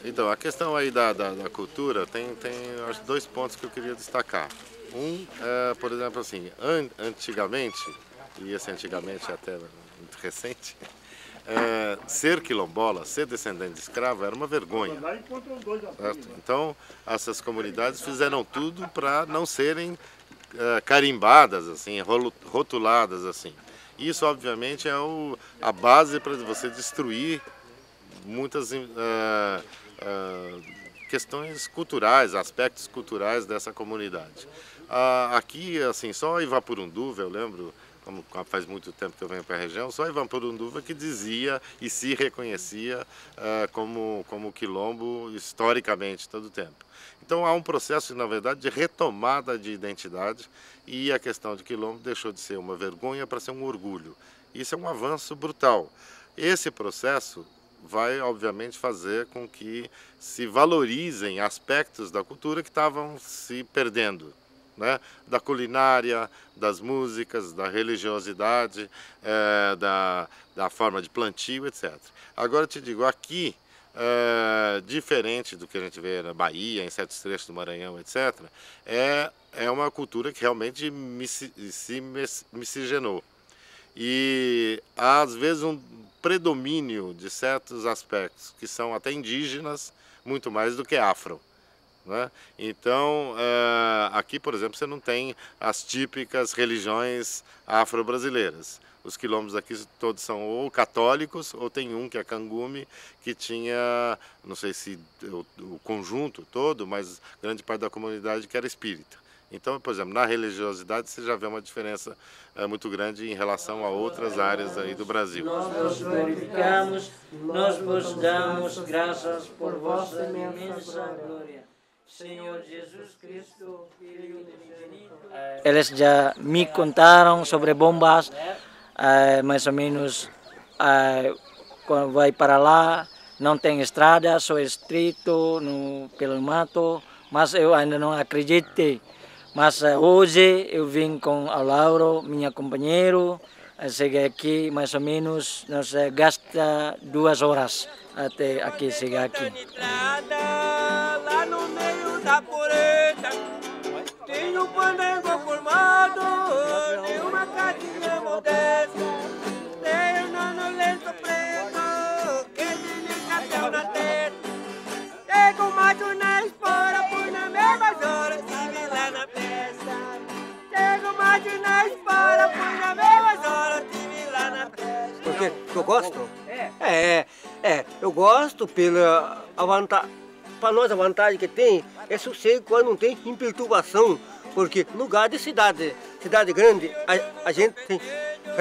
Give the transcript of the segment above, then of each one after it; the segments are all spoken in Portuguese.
Então, a questão aí da cultura tem acho, dois pontos que eu queria destacar. Um, por exemplo, assim, antigamente, e esse antigamente é até muito recente, ser quilombola, ser descendente de escravo era uma vergonha. Certo? Então, essas comunidades fizeram tudo para não serem carimbadas, assim, rotuladas assim. Isso, obviamente, é a base para você destruir muitas questões culturais, aspectos culturais dessa comunidade. Aqui, assim, só Ivapurunduva, eu lembro, como faz muito tempo que eu venho para a região, só Ivapurunduva que dizia e se reconhecia como quilombo historicamente todo o tempo. Então há um processo, na verdade, de retomada de identidade e a questão de quilombo deixou de ser uma vergonha para ser um orgulho. Isso é um avanço brutal. Esse processo vai, obviamente, fazer com que se valorizem aspectos da cultura que estavam se perdendo, né? Da culinária, das músicas, da religiosidade, da forma de plantio, etc. Agora, eu te digo, aqui, diferente do que a gente vê na Bahia, em certos trechos do Maranhão, etc., é uma cultura que realmente se miscigenou. E há, às vezes, um predomínio de certos aspectos que são até indígenas, muito mais do que afro, né? Então, aqui, por exemplo, você não tem as típicas religiões afro-brasileiras. Os quilombos aqui todos são ou católicos, ou tem um que é Cangume, que tinha, não sei se o conjunto todo, mas grande parte da comunidade que era espírita. Então, por exemplo, na religiosidade você já vê uma diferença muito grande em relação a outras áreas aí do Brasil. Nós vos glorificamos, nós vos damos graças por vossa imensa glória. Senhor Jesus Cristo, Filho do Infinito. Eles já me contaram sobre bombas, mais ou menos, quando vai para lá, não tem estrada, só estreito pelo mato, mas eu ainda não acreditei. Mas hoje eu vim com a Lauro, minha companheira, cheguei aqui mais ou menos, nós gasta 2 horas até aqui chegar aqui. Lá no meio da floresta, tem um pandango formado, tem uma casinha modesta, tem um nano lenço preto, que tem chapéu na testa, tem um macho na espora, por na mesma hora, se lá na festa. Tem um macho na espora, por na mesma hora, se lá na festa. Porque eu gosto? Eu gosto pela vantagem. Para nós a vantagem que tem é sossego quando não tem perturbação, porque lugar de cidade grande, a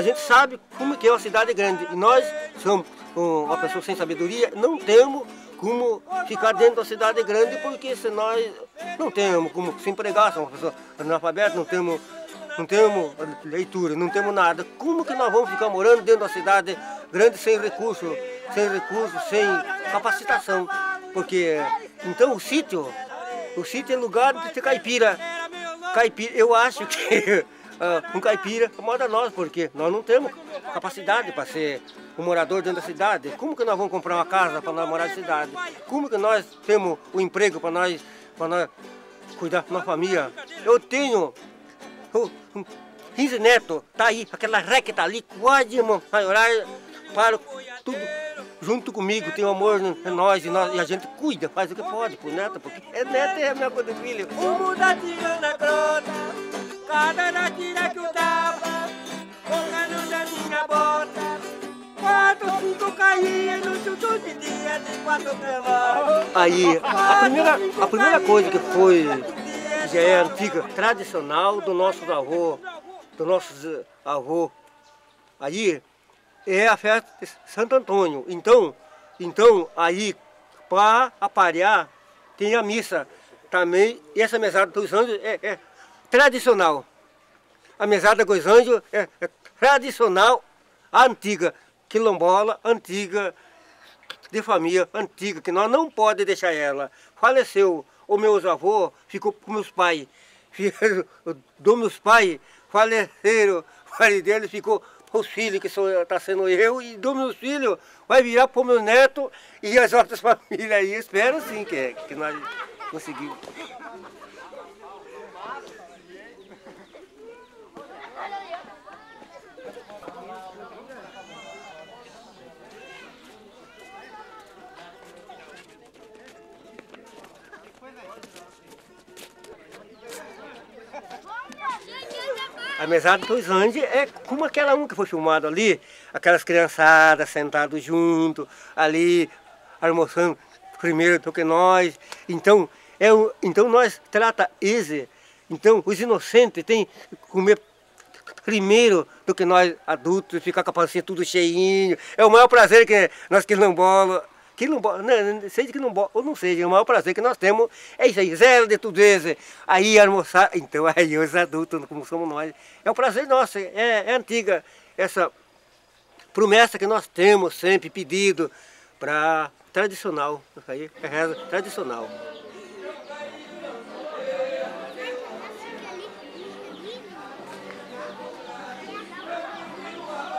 gente sabe como que é uma cidade grande, e nós somos uma pessoa sem sabedoria, não temos como ficar dentro da cidade grande, porque se nós não temos como se empregar, somos uma pessoa analfabeta, não temos leitura, não temos nada, como que nós vamos ficar morando dentro da cidade grande sem recursos, sem capacitação? Porque, então, o sítio é lugar de ter caipira. Eu acho que um caipira moda nós, porque nós não temos capacidade para ser um morador dentro da cidade. Como que nós vamos comprar uma casa para nós morar na cidade? Como que nós temos o emprego para nós cuidar da nossa família? Eu tenho 15 netos, tá aí, aquela ré que tá ali, quase, irmão, para tudo. Junto comigo, tem o amor em nós, e a gente cuida, faz o que pode por neto, porque neto é a minha coisa de filho. Uma da tira na grota, cada da tira que eu dava, colocando na minha bota, 4, 5 caía no chuchu de dia, de 4 cavalos. Aí, a primeira coisa que foi, já é antiga, tradicional do nossos avô, aí, é a festa de Santo Antônio. Então aí, para aparear, tem a missa também. E essa mesada dos anjos é tradicional. A mesada dos anjos é tradicional, antiga, quilombola, antiga, de família, antiga, que nós não podemos deixar ela. Faleceu o meus avós, ficou com meus pais. Dos meus pais, faleceram, o pai deles ficou os filhos, que está sendo eu, e dos meus filhos, vai virar para o meu neto e as outras famílias aí. Espero sim que nós conseguimos. A mesada dos Andes é como aquela que foi filmada ali, aquelas criançadas sentadas junto, ali, almoçando primeiro do que nós. Então, então nós trata esse, então os inocentes têm que comer primeiro do que nós adultos, ficar com a pancinha tudo cheinho. É o maior prazer que nós quilombolas, seja quilombola ou não seja, o maior prazer que nós temos é isso aí, zero de tudo isso. Aí almoçar, então aí os adultos, como somos nós, é um prazer nosso, é antiga essa promessa que nós temos sempre pedido para tradicional, isso aí é reza tradicional.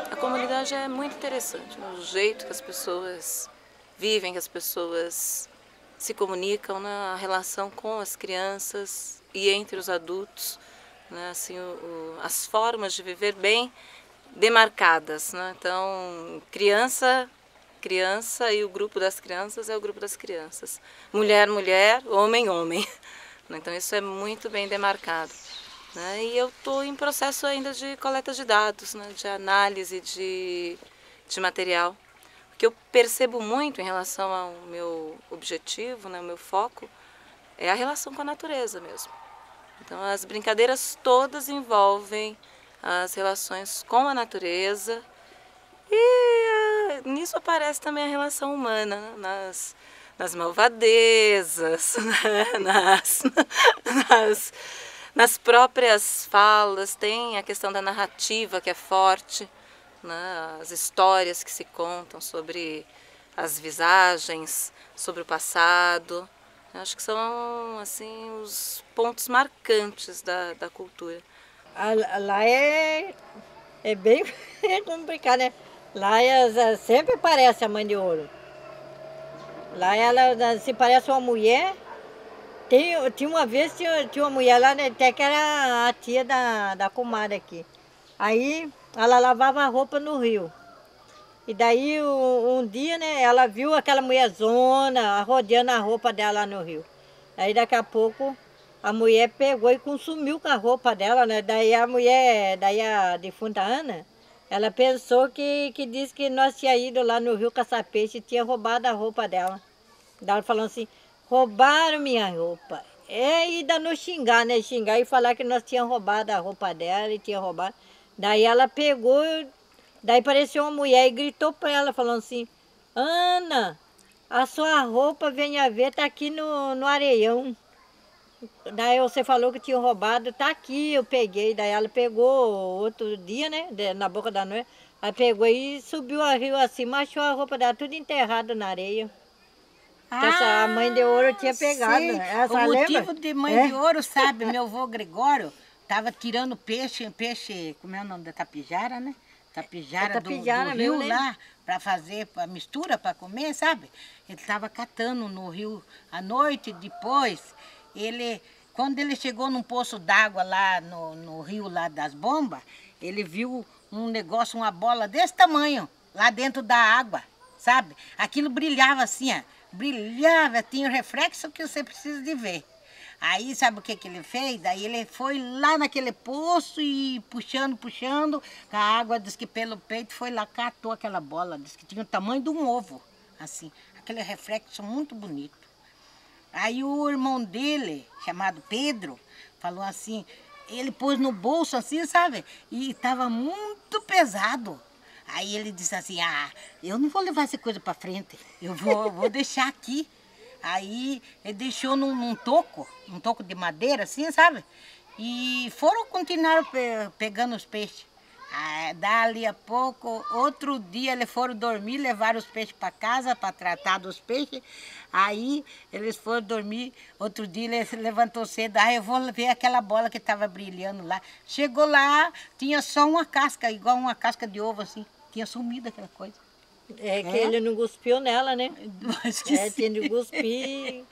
A comunidade é muito interessante, o jeito que as pessoas vivem, que as pessoas se comunicam, na relação com as crianças e entre os adultos, né? Assim, as formas de viver bem demarcadas, né? Então, criança e o grupo das crianças é o grupo das crianças. Mulher, mulher, homem, homem. Então isso é muito bem demarcado. Né? E eu estou em processo ainda de coleta de dados, né? De análise de material. O que eu percebo muito em relação ao meu objetivo, né, o meu foco, é a relação com a natureza mesmo. Então as brincadeiras todas envolvem as relações com a natureza e nisso aparece também a relação humana, né, nas malvadezas, né, nas próprias falas, tem a questão da narrativa que é forte, né, as histórias que se contam sobre as visagens, sobre o passado. Eu acho que são assim, os pontos marcantes da cultura. Lá é bem complicado, né? Lá sempre aparece a mãe de ouro. Lá ela se parece uma mulher. Tinha uma vez, tinha uma mulher lá, né, até que era a tia da comadre aqui. Aí ela lavava a roupa no rio. E daí um dia, né, ela viu aquela mulherzona rodeando a roupa dela lá no rio. Aí daqui a pouco a mulher pegou e consumiu com a roupa dela, né? Daí a defunta Ana, ela pensou que disse que nós tínhamos ido lá no rio caçar peixe e tinha roubado a roupa dela. Daí ela falou assim, roubaram minha roupa. E ainda nos xingar, né? Xingar e falar que nós tínhamos roubado a roupa dela e tinha roubado. Daí ela pegou, daí apareceu uma mulher e gritou para ela, falando assim, Ana, a sua roupa, venha ver, tá aqui no areião. Daí você falou que tinha roubado, tá aqui, eu peguei. Daí ela pegou outro dia, né, na boca da noite, aí pegou e subiu a rio assim, achou a roupa dela tudo enterrada na areia. A mãe de ouro tinha pegado. O motivo de mãe de ouro, sabe, meu avô Gregório estava tirando peixe, como é o nome da tapijara, né? Tapijara do rio né? lá, para fazer a mistura, para comer, sabe? Ele estava catando no rio à noite, depois, quando ele chegou num poço d'água lá no rio lá das bombas, ele viu um negócio, uma bola desse tamanho, lá dentro da água, sabe? Aquilo brilhava assim, ó. Brilhava, tinha o reflexo que você precisa de ver. Aí, sabe o que ele fez? Daí ele foi lá naquele poço e puxando, a água, diz que pelo peito, foi lá, catou aquela bola, diz que tinha o tamanho de um ovo, assim, aquele reflexo muito bonito. Aí o irmão dele, chamado Pedro, falou assim, ele pôs no bolso assim, sabe? E estava muito pesado. Aí ele disse assim, eu não vou levar essa coisa para frente, eu vou deixar aqui. Aí ele deixou num toco de madeira assim, sabe? E foram continuar pegando os peixes. Dali a pouco, outro dia eles foram dormir, levaram os peixes para casa para tratar dos peixes. Aí eles foram dormir, outro dia eles levantou cedo, eu vou ver aquela bola que estava brilhando lá. Chegou lá, tinha só uma casca, igual uma casca de ovo assim, tinha sumido aquela coisa. É que ele não cuspiu nela, né? Tinha que cuspir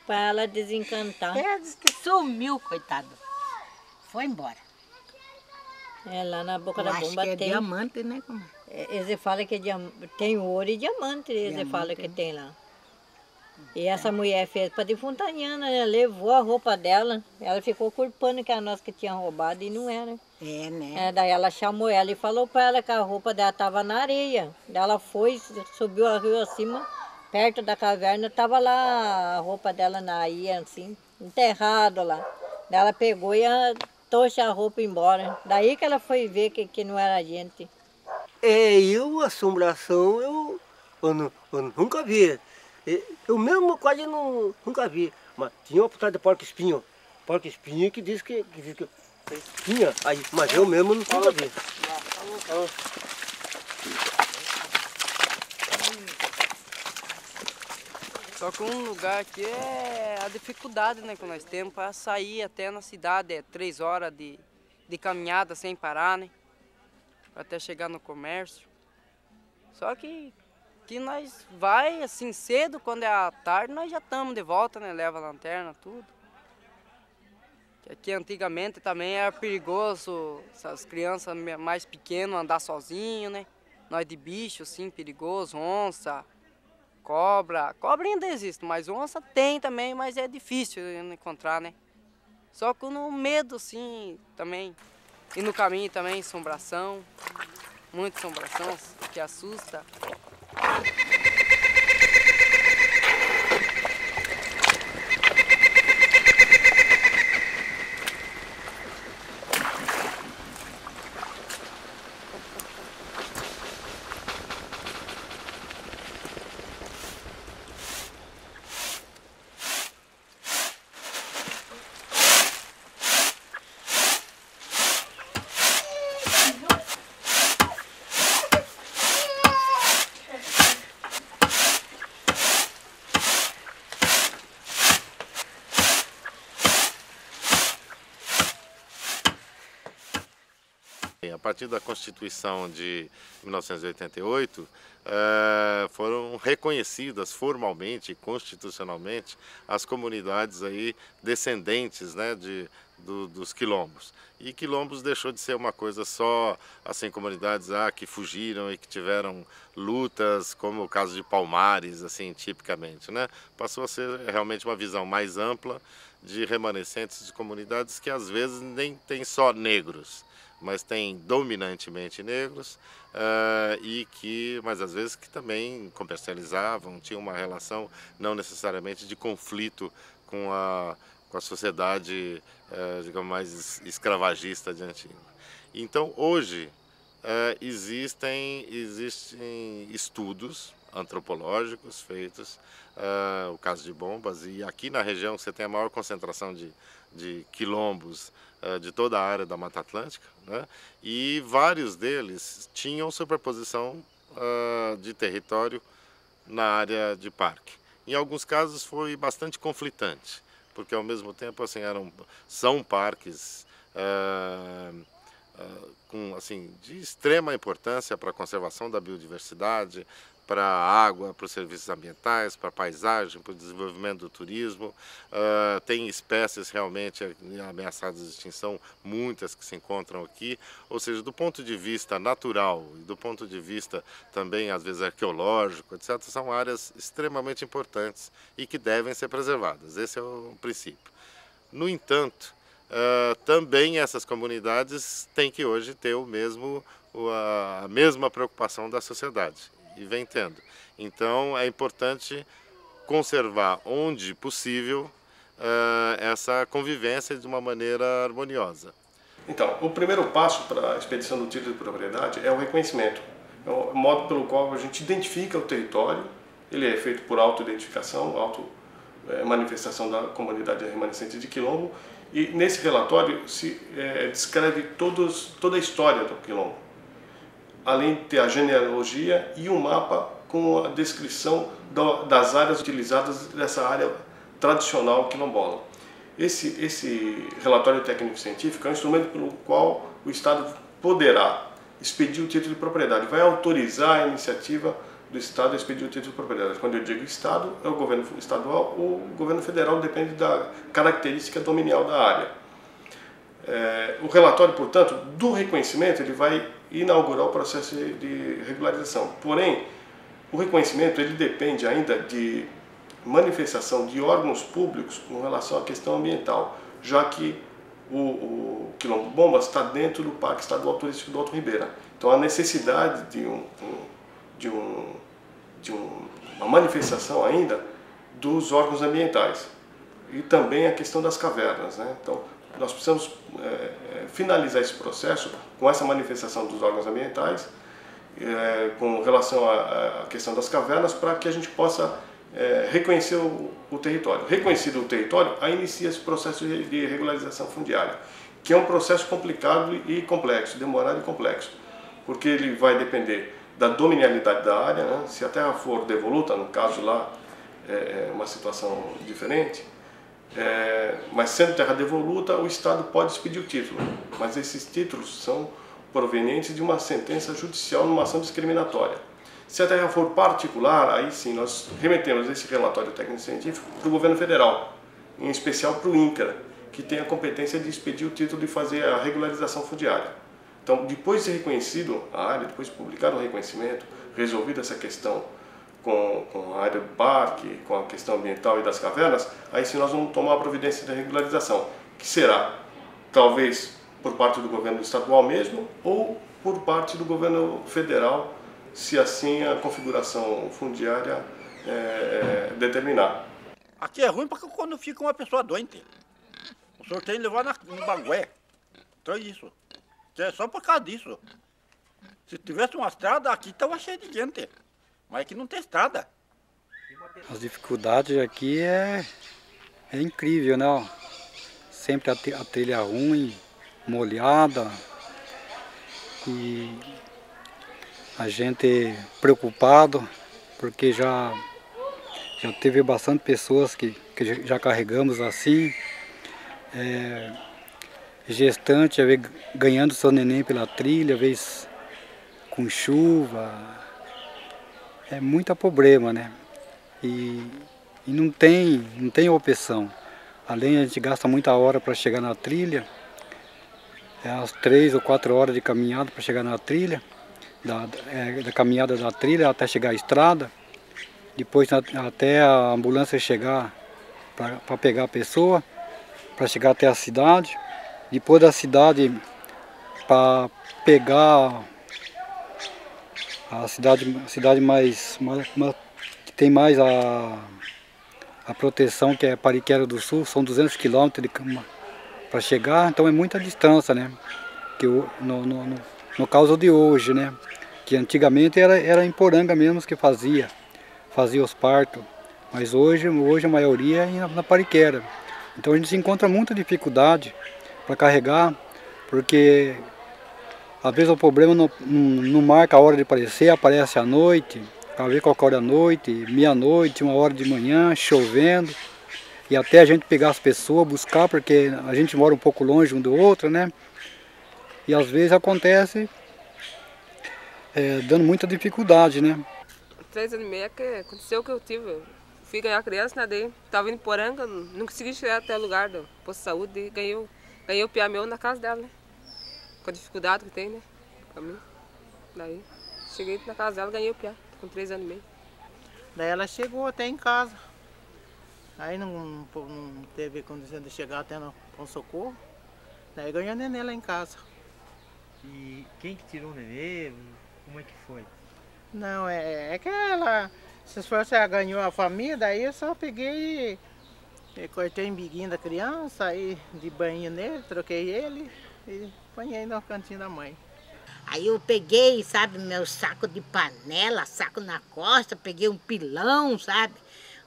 para ela desencantar. Disse que sumiu, coitado. Foi embora. Lá na boca da bomba que é tem. diamante, né? Eles falam que tem ouro e diamante, eles falam que tem lá. E essa mulher fez para de Fontaniana, né? Levou a roupa dela, ela ficou culpando que a nossa que tinha roubado e não era. Né? Daí ela chamou ela e falou para ela que a roupa dela estava na areia. Daí ela foi, subiu a rua acima, perto da caverna, estava lá a roupa dela na areia, assim, enterrado lá. Daí ela pegou e trouxe a roupa embora. Daí que ela foi ver que não era gente. Assombração, eu nunca vi. Eu mesmo quase nunca vi. Mas tinha uma putada de porco-espinho. Porco-espinho que diz que tinha aí, mas eu mesmo nunca vi. Só que um lugar aqui é a dificuldade, né, que nós temos para sair até na cidade. É 3 horas de caminhada sem parar, né? Até chegar no comércio. Só que nós vai assim cedo, quando é à tarde, nós já estamos de volta, né? Leva a lanterna, tudo. Aqui antigamente também era perigoso essas crianças mais pequenas andar sozinho, né? Nós de bicho, assim, perigoso, onça, cobra. Cobra ainda existe, mas onça tem também, mas é difícil encontrar, né? Só que no medo, assim, também. E no caminho também, assombração. Muita assombração, que assusta. A partir da Constituição de 1988, foram reconhecidas formalmente e constitucionalmente as comunidades aí descendentes, né, dos quilombos. E quilombos deixou de ser uma coisa só, assim, comunidades que fugiram e que tiveram lutas, como o caso de Palmares, assim, tipicamente, né? Passou a ser realmente uma visão mais ampla de remanescentes de comunidades que às vezes nem tem só negros, mas tem dominantemente negros, mas às vezes que também comercializavam, tinham uma relação não necessariamente de conflito com a sociedade, digamos, mais escravagista de antigo. Então hoje existem estudos antropológicos feitos, o caso de Bombas, e aqui na região você tem a maior concentração de quilombos de toda a área da Mata Atlântica, né? E vários deles tinham superposição de território na área de parque. Em alguns casos foi bastante conflitante, porque ao mesmo tempo assim, são parques de extrema importância para a conservação da biodiversidade, para a água, para os serviços ambientais, para a paisagem, para o desenvolvimento do turismo. Tem espécies realmente ameaçadas de extinção, muitas que se encontram aqui. Ou seja, do ponto de vista natural e do ponto de vista também, às vezes, arqueológico, etc., são áreas extremamente importantes e que devem ser preservadas. Esse é o princípio. No entanto, também essas comunidades têm que hoje ter a mesma preocupação da sociedade. E vem tendo. Então é importante conservar onde possível essa convivência de uma maneira harmoniosa. Então, o primeiro passo para a expedição do título de propriedade é o reconhecimento. É o modo pelo qual a gente identifica o território. Ele é feito por auto-identificação, auto-manifestação da comunidade remanescente de quilombo, E nesse relatório se descreve toda a história do quilombo, além de ter a genealogia e um mapa com a descrição das áreas utilizadas dessa área tradicional quilombola. Esse relatório técnico-científico é um instrumento pelo qual o Estado poderá expedir o título de propriedade, vai autorizar a iniciativa do Estado a expedir o título de propriedade. Quando eu digo Estado, é o governo estadual ou o governo federal, depende da característica dominial da área. O relatório, portanto, do reconhecimento, ele vai inaugurar o processo de regularização. Porém, o reconhecimento ele depende ainda de manifestação de órgãos públicos com relação à questão ambiental, já que o Quilombo Bombas está dentro do Parque Estadual Turístico do Alto Ribeira. Então, a necessidade de uma manifestação ainda dos órgãos ambientais e também a questão das cavernas, né? Então, nós precisamos finalizar esse processo com essa manifestação dos órgãos ambientais com relação à questão das cavernas, para que a gente possa reconhecer o território. Reconhecido o território, aí inicia esse processo de regularização fundiária, que é um processo complicado e complexo, demorado e complexo, porque ele vai depender da dominialidade da área, né? Se a terra for devoluta, no caso lá é uma situação diferente, mas sendo terra devoluta, o Estado pode expedir o título, mas esses títulos são provenientes de uma sentença judicial numa ação discriminatória. Se a terra for particular, aí sim nós remetemos esse relatório técnico-científico para o governo federal, em especial para o INCRA, que tem a competência de expedir o título e fazer a regularização fundiária. Então, depois de reconhecido a área, depois de publicado o reconhecimento, resolvida essa questão com a área do parque, com a questão ambiental e das cavernas, aí sim nós vamos tomar a providência de regularização, que será, talvez, por parte do governo estadual mesmo, ou por parte do governo federal, se assim a configuração fundiária determinar. Aqui é ruim porque quando fica uma pessoa doente. O senhor tem que levar no Bangué. Então é isso. É só por causa disso. Se tivesse uma estrada, aqui estava cheio de gente. Mas aqui não tem estrada. As dificuldades aqui é incrível, né? Sempre a trilha ruim, molhada. E a gente preocupado, porque já teve bastante pessoas que já carregamos assim. Gestante, às vezes ganhando seu neném pela trilha, às vezes com chuva. É muito problema, né? E não tem opção. Além a gente gasta muita hora para chegar na trilha, umas 3 ou 4 horas de caminhada para chegar na trilha, da caminhada da trilha até chegar à estrada, depois até a ambulância chegar para pegar a pessoa, para chegar até a cidade, depois da cidade para pegar a cidade mais que tem mais a proteção, que é Pariquera do Sul, são 200 quilômetros para chegar, então é muita distância, né? Que no caso de hoje, né? Que antigamente era em Poranga mesmo que fazia os partos, mas hoje a maioria é na Pariquera. Então a gente se encontra muita dificuldade para carregar, porque às vezes o problema não marca a hora de aparecer, aparece à noite, às vezes qualquer hora da noite, meia-noite, 1h de manhã, chovendo, e até a gente pegar as pessoas, buscar, porque a gente mora um pouco longe um do outro, né? E às vezes acontece dando muita dificuldade, né? 3 anos e meio que aconteceu o que eu tive. Eu fui ganhar criança, nadei, estava indo em Poranga, não consegui chegar até o lugar do posto de saúde e ganhei o piá meu na casa dela, né? Com a dificuldade que tem, né? Pra mim. Daí, cheguei na casa dela, ganhei o piá, com 3 anos e meio. Daí ela chegou até em casa. Aí não teve condição de chegar até no pronto-socorro. Daí ganhou o neném lá em casa. E quem que tirou o neném? Como é que foi? Não, é que ela, se fosse ela ganhou a família, daí eu só peguei e cortei o biguinho da criança, aí de banho nele, troquei ele e ponhei no cantinho da mãe. Aí eu peguei, sabe, meu saco de panela, saco na costa, peguei um pilão, sabe?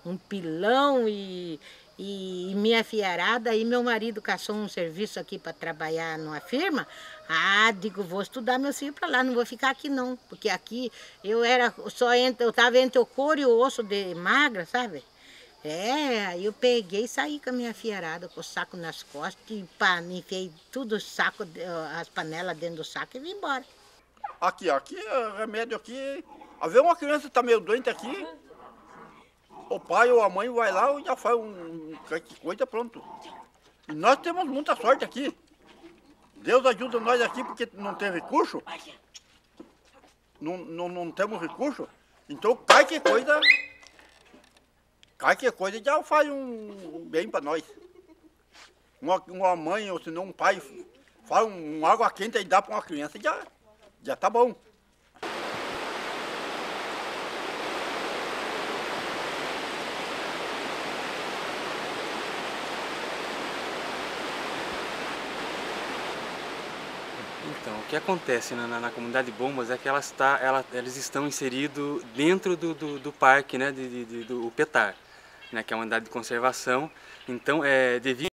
Um pilão e e minha filharada, e meu marido caçou um serviço aqui para trabalhar numa firma. Digo, vou estudar meus filhos para lá, não vou ficar aqui não, porque aqui eu estava entre o couro e o osso de magra, sabe? Aí eu peguei e saí com a minha filharada, com o saco nas costas, e enfiei tudo saco, as panelas dentro do saco e vim embora. Aqui, remédio aqui, às vezes uma criança que está meio doente aqui, o pai ou a mãe vai lá e já faz que coisa, pronto. E nós temos muita sorte aqui. Deus ajuda nós aqui porque não tem recurso. Não temos recurso. Então qualquer coisa já faz um bem para nós. Uma mãe ou se não um pai faz uma água quente e dá para uma criança, já tá bom. Então, o que acontece na comunidade de Bombas é que eles estão inseridos dentro do parque, né, do Petar, né, que é uma unidade de conservação. Então, devido